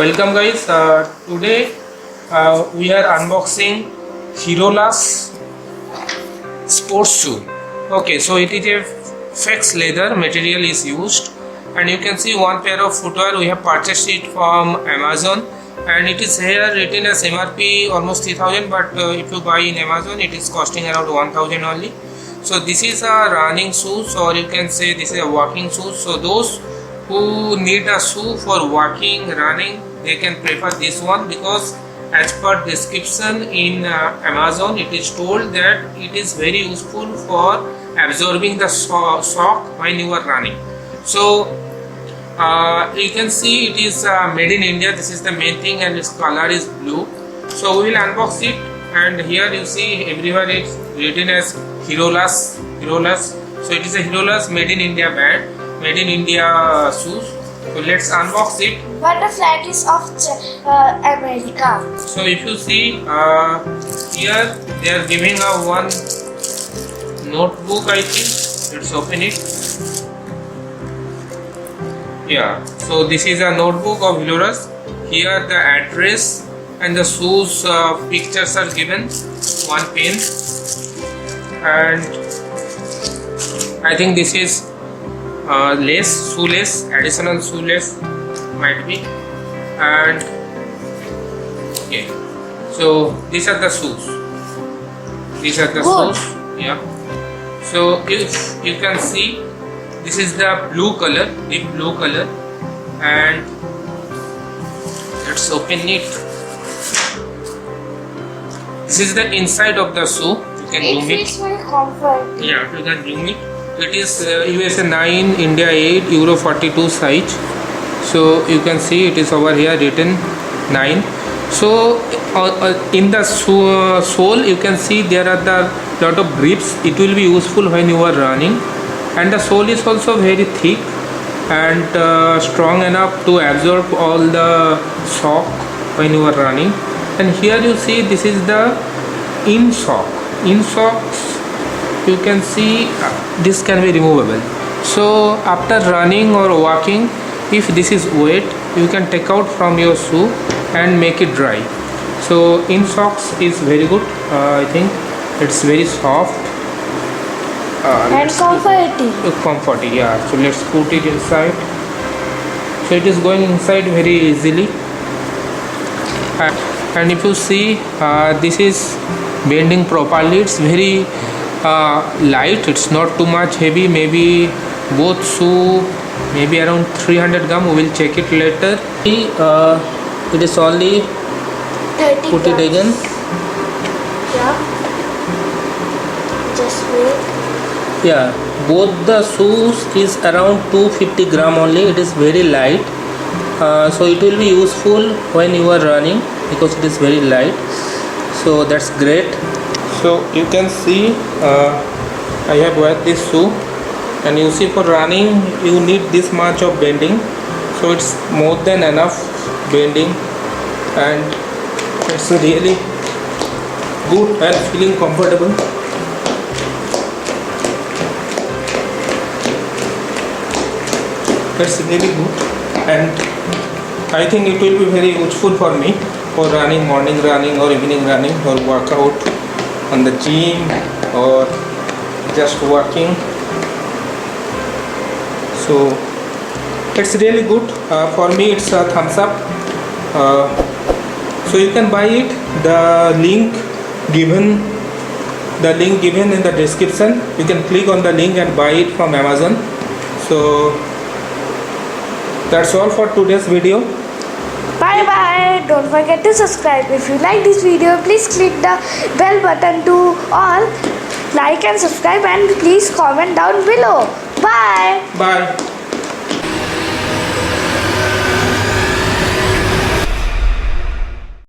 Welcome guys. Today we are unboxing Herola's sports shoe. Okay, so it is a flex leather material is used, and you can see one pair of footwear. We have purchased it from Amazon, and it is here written as MRP almost 3000, but if you buy in Amazon it is costing around 1000 only. So this is a running shoes, or you can say this is a walking shoes. So those who need a shoe for walking, running, they can prefer this one, because as per description in Amazon it is told that it is very useful for absorbing the shock when you are running. So you can see it is made in India. This is the main thing, and its color is blue. So we will unbox it, and here you see everywhere it's written as Herola's. So it is a Herola's made in India brand, made in India shoes. So let's unbox it. But the flag is of America. So if you see here they are giving a one notebook, I think. Let's open it. Yeah, so this is a notebook of Herola's. Here the address and the shoes pictures are given. One pen, and I think this is lace, shoelace, additional shoelace might be. And okay, so these are the shoes. These are the shoes. Yeah. So if you can see, this is the blue color, deep blue color, and let's open it. This is the inside of the shoe. You can zoom it. It feels very comfortable. Yeah, you can zoom it. It is USA 9, India 8, Euro 42 size. So you can see it is over here written 9. So in the sole you can see there are the lot of grips. It will be useful when you are running, and the sole is also very thick and strong enough to absorb all the shock when you are running. And here you see this is the in socks. You can see this can be removable. So after running or walking, if this is wet, you can take out from your shoe and make it dry. So in socks is very good. I think it's very soft And comforting. Yeah, so let's put it inside. So it is going inside very easily. And if you see, this is bending properly. It's very light. It's not too much heavy. Maybe both shoe maybe around 300 gram. We will check it later. It is only 30 put it again. Yeah. Just wait. Yeah, both the shoes is around 250 gram only. It is very light. So it will be useful when you are running, because it is very light. So that's great. So you can see I have wear this shoe, and you see for running you need this much of bending. So it's more than enough bending, and it's really good and feeling comfortable. It's really good, and I think it will be very useful for me for running, morning running or evening running, or workout on the gym, or just walking. So it's really good. For me it's a thumbs up. So you can buy it. The link given in the description. You can click on the link and buy it from Amazon. So that's all for today's video. Bye bye. Don't forget to subscribe. If you like this video, please click the bell button to all. Like and subscribe, and please comment down below. Bye. Bye.